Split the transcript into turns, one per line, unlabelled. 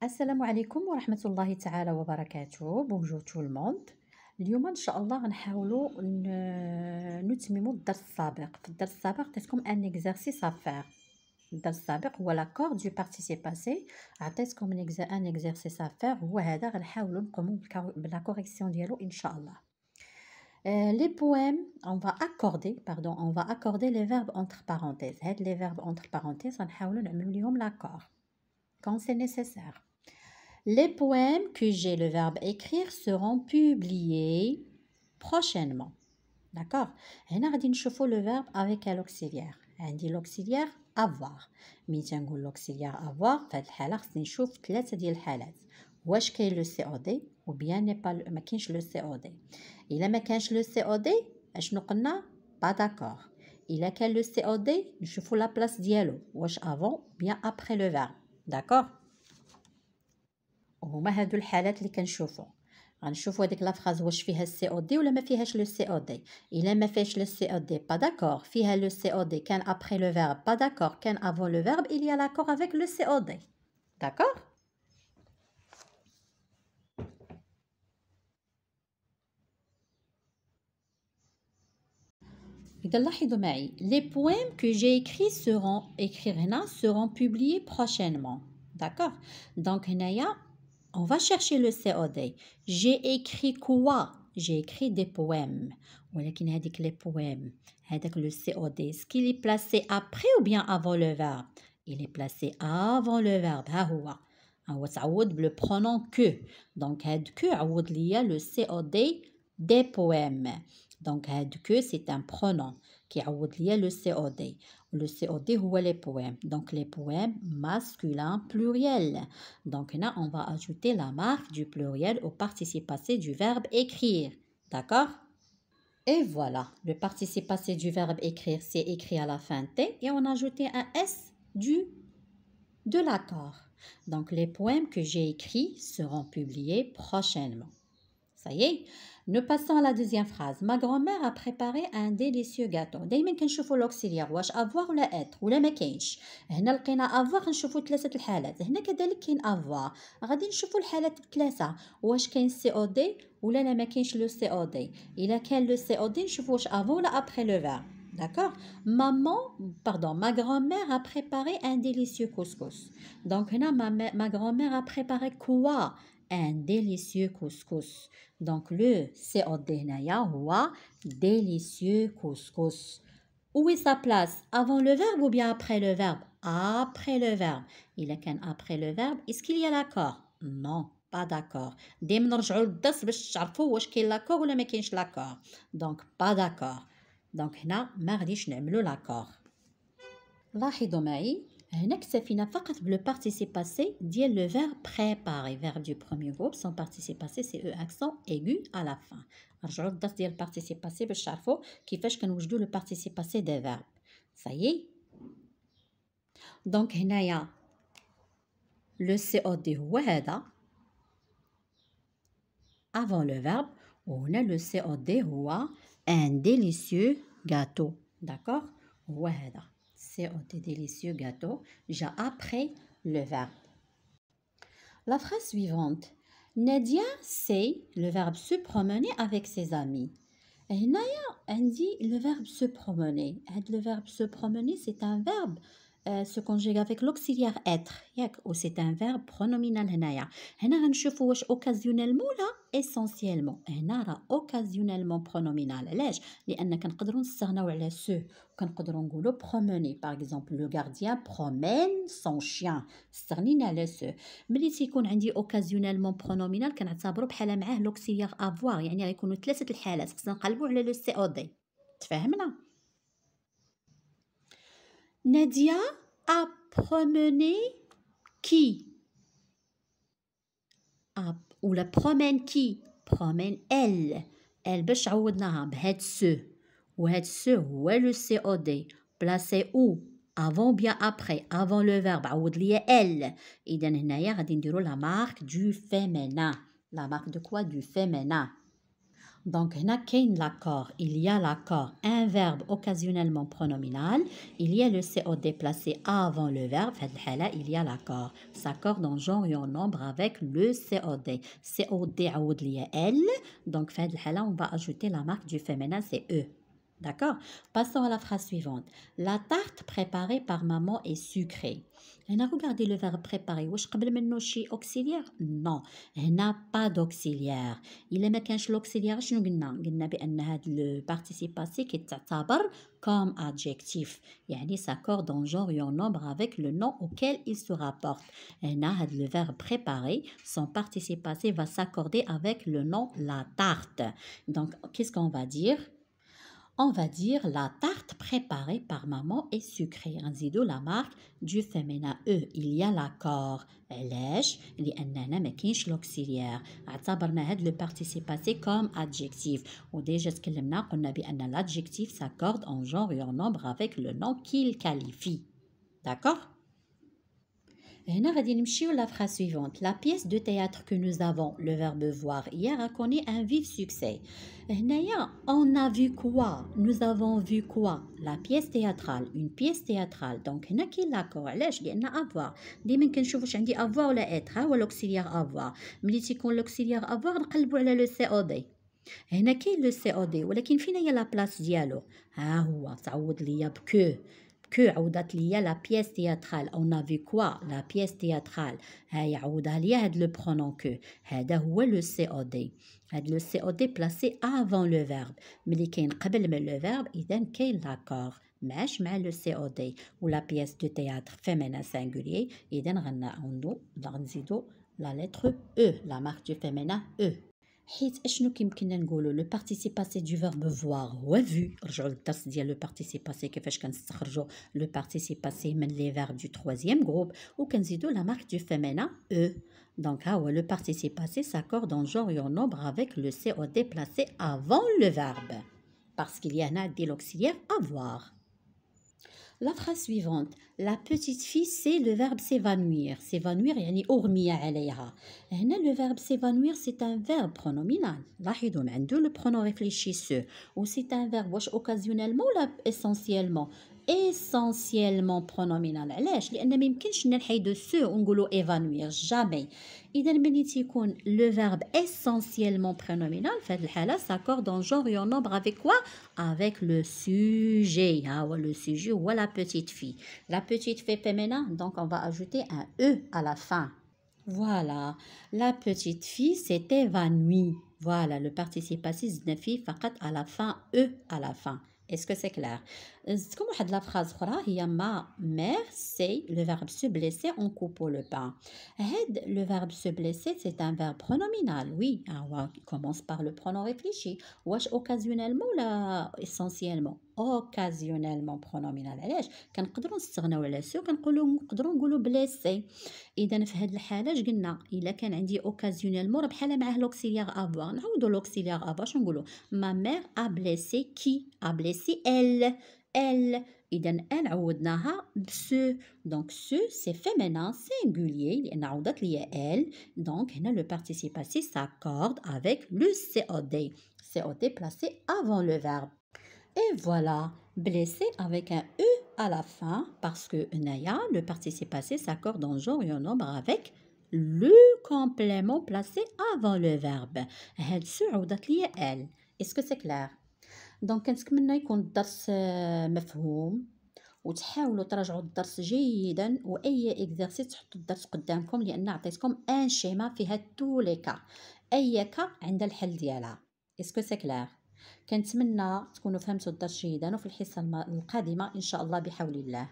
السلام عليكم ورحمة الله تعالى وبركاته. بونجور تو الموند. اليوم ان شاء الله غنحاولوا نتمموا الدرس السابق. في الدرس السابق عطيتكم ان اكزرسيس افير. الدرس السابق هو لاكور دو بارتيسيبي باسي. عطيتكم ان اكزرسيس افير هو هذا. غنحاولوا نقوموا بلا كوريكسيون ديالو ان شاء الله. Les poèmes, on va accorder les verbes entre parenthèses. Les verbes entre parenthèses, غنحاولوا نعملوا ليهم l'accord quand c'est nécessaire. Les poèmes que j'ai le verbe écrire seront publiés prochainement. D'accord. هنا غادي نشوفوا le verbe avec l'auxiliaire. عندي l'auxiliaire avoir. ملي تنقول l'auxiliaire avoir في هذه الحالة خصني نشوف ثلاثة ديال الحالات. واش كاين لو سي او دي ou bien ما كاينش لو سي او دي. إلا ما كانش لو سي او دي اشنو قلنا با داكور. إلا كان لو سي او دي نشوفوا لا بلاص ديالو واش avant bien après le verbe. D'accord. وهما هادو الحالات اللي كنشوفو. غنشوفوا هذيك لا فراز واش فيها السي او دي ولا ما فيهاش لو سي او دي. الا ما فيهاش لو سي او دي با داكور. فيها لو سي او دي كان ابري لو فيرب با داكور. كان افون لو فيرب il y a l'accord avec le سي او دي. داكور. إذا لاحظوا معي les poèmes que j'ai écrits seront publiés prochainement. D'accord. Donc هنايا on va chercher le COD. J'ai écrit quoi? J'ai écrit des poèmes. ولكن هذيك les poèmes, هذاك le COD, est-ce qu'il est placé après ou bien avant le verbe? Il est placé avant le verbe. ها هو تعوض le pronom que. Donc هاد que عوض ليا le COD des poèmes. Donc هاد que c'est un pronom qui عوض ليا le COD. Le COD هو les poèmes. Donc les poèmes masculin pluriel. Donc là, on va ajouter la marque du pluriel au participe passé du verbe écrire. D'accord? Et voilà, le participe passé du verbe écrire, c'est écrit à la fin T et on a ajouté un S de l'accord. Donc les poèmes que j'ai écrits seront publiés prochainement. Ça y est. Nous passons à la deuxième phrase. Ma grand-mère a préparé un délicieux gâteau. دايما كنشوفوا l'auxiliaire واش avoir ولا être ولا ما كاينش. هنا لقينا avoir نشوفوا ثلاثه الحالات. هنا كذلك كاين avoir. غادي نشوفوا الحالات الثلاثه واش كاين سي او دي ولا لا ما كاينش لو سي او دي. الا كان لو سي او دي نشوفوا واش avant ولا après le verbe. D'accord. Ma grand-mère a préparé un délicieux couscous. Donc هنا ma grand-mère a préparé quoi? Un délicieux couscous. Donc le COD هنايا هو délicieux couscous. Où est sa place? Avant le verbe ou bien après le verbe? Après le verbe. إلا كان après le verbe, est-ce qu'il y a l'accord? Non, pas d'accord. دايما نرجعوا للدرس باش تعرفوا واش كاين l'accord ولا ما كاينش l'accord. Donc pas d'accord. Donc هنا ما غاديش نعملوا l'accord. لاحظوا معي هنا اكتفينا فقط بلو participe passé ديال le verbe préparer. Verbe du premier groupe, son participe passé c'est E accent aigu à la fin. نرجعوا للدرس ديال participe passé باش تعرفوا كيفاش كنوجدوا le participe passé des verbes. Ça y est. Donc هنايا le COD هو هذا avant le verbe وهنا le COD هو un délicieux gâteau. D'accord. هو هذا COD délicieux gâteau déjà après le verbe. La phrase suivante. Nadia sait le verbe se promener avec ses amis. هنايا عندي le verbe se promener. Le verbe se promener c'est un verbe se conjugue avec l'auxiliaire être ياك و c'est un verbe pronominal هنايا. هنا غنشوفوا واش occasionnellement ولا essentiellement. هنا راه occasionnellement pronominal. علاش؟ لان كنقدروا نستغناو على سو وكنقدروا نقولوا promener. par exemple le gardien promène son chien. استغنينا على سو. ملي تيكون عندي occasionnellement pronominal كنعتبروا بحال معاه l'auxiliaire avoir. يعني غيكونوا ثلاثه الحالات خصنا نقلبوا على لو سي او دي. تفهمنا؟ Nadia a promené qui? Ou la promène qui? Promène elle. Elle باش عوضناها بهاد سو. وهاد سو هو لو سي او دي. Placé où? Avant ou bien après? Avant le verbe. عوض ليا elle. إذا هنايا غادي نديرو la marque du féminin. La marque de quoi? Du féminin. Donc هنا كاين l'accord, il y a l'accord, un verbe occasionnellement pronominal, il y a le COD placé avant le verbe, في هذه الحالة il y a l'accord, s'accorde en genre et en nombre avec le COD. COD عود ليا L, donc في هذه الحالة on va ajouter la marque du féminin, c'est E. D'accord? Passons à la phrase suivante. La tarte préparée par maman est sucrée. هنا regardez le verbe préparer. واش قبل منه شي auxiliaire؟ Non. هنا pas d'auxiliaire. إلا ما كانش l'auxiliaire شنو قلنا؟ قلنا بأن هاد le participe passé كيتعتبر comme adjectif. يعني s'accorde en genre et en nombre avec le nom auquel il se rapporte. هنا هاد le verbe préparer, son participe passé va s'accorder avec le nom la tarte. Donc qu'est-ce qu'on va dire? On va dire la tarte préparée par maman est sucrée. نزيدو la marque du féminin E. Il y a l'accord. علاش؟ لأننا ما كاينش l'auxiliaire. اعتبرنا هاد le participe passé comme adjectif. وديجا تكلمنا قلنا بأن l'adjectif s'accorde en genre et en nombre avec le nom qu'il qualifie. D'accord? هنا غادي نمشيو la phrase suivante. La pièce de théâtre que nous avons, le verbe voir, hier a connu un vif succès. هنايا on a vu quoi? Nous avons vu quoi? La pièce théâtrale, une pièce théâtrale. Donc هنا كاين لاكور. علاش؟ لأن avoir ديما كنشوف واش عندي avoir ولا être. ها هو l'auxiliaire avoir. ملي تيكون l'auxiliaire avoir نقلبو على لو سي او دي. هنا كاين لو سي او دي ولكن فين هي لا بلاص ديالو؟ ها هو تعوض ليا بكو. que عوضت ليا لا بيس تياترال. on a vu quoi? la pièce théâtrale. هاي عوضها ليا هاد لو برونون que. هذا هو لو سي او دي. هاد لو سي او دي بلاسي avant le verbe. ملي كاين قبل من لو verbe اذا كاين لاكور ماش مع لو سي او دي ولا بيس دو تhéâtre féminin singulier. اذا غنزيدو لا lettre E, la marque du féminin E. حيت اشنو كيمكننا نقولوا لو بارتيسيب باسي دو فيرب فوار هو في. رجعوا للدرس ديال لو بارتيسيب باسي كيفاش كنستخرجوا لو بارتيسيب باسي من لي فيرب دو ترويزيام جروب وكنزيدوا لا مارك دو فيمينا او. دونك ها هو لو بارتيسيب باسي s'accorde en genre et en nombre avec le COD placé avant le verbe parce qu'il y a هنا عندي l'auxiliaire avoir. La phrase suivante. La petite fille, c'est le verbe s'évanouir. S'évanouir, يعني أغمي عليها. هنا le verbe s'évanouir, c'est un verbe pronominal. لاحظوا عنده le pronom réfléchi se. Ou c'est un verbe واش occasionnellement ou essentiellement. Essentiellement pronominal. علاش؟ لأن ما يمكنش نحيدو se ونقولو évanouir. Jamais. إذا ملي تيكون le verbe essentiellement pronominal في هذه الحالة s'accorde en genre et en nombre avec quoi? Avec le sujet. Ah, le sujet ou la petite fille. La petite fille féminin, donc on va ajouter un E à la fin. Voilà. La petite fille s'est évanouie. Voilà, le participe passé زدنا فقط à la fin E à la fin. Est-ce que c'est clair? زدتكم واحد لا phrase أخرى هي ma mère c'est le verbe se blesser en coupant le pain. هاد le verbe se blesser c'est un verbe pronominal. Oui, on commence par le pronom réfléchi. واش occasionnellement ولا essentiellement? occasionnellement pronominal. علاش؟ كنقدروا نستغناو على سو نقدروا نقولوا blessé. إذا في هاد الحالة اش قلنا؟ إلا كان عندي occasionnellement راه بحال معاه l'auxiliaire avoir. نعوضوا l'auxiliaire avoir شنو نقولوا؟ ma mère a blessé qui? a blessé elle. Elle. إذا elle عوضناها بسو. donc ce c'est féminin singulier لأن عوضت ليا elle. donc هنا le participe passé s'accorde avec le COD. COD placé avant le verbe. Et voilà, blessé avec un E à la fin parce que هنايا le participe passé s'accorde en genre et en nombre avec le complément placé avant le verbe. هاد سو عوضت ليا elle. Est-ce que c'est clair? دونك كنتمنى يكون الدرس مفهوم وتحاولوا تراجعوا الدرس جيدا واي اكزرسيس تحطوا الدرس قدامكم لان عطيتكم ان شيما فيها تو لي كا اي كا عند الحل ديالها. اسكو سي كلير؟ كنتمنى تكونوا فهمتوا الدرس جيدا وفي الحصه القادمه ان شاء الله بحول الله.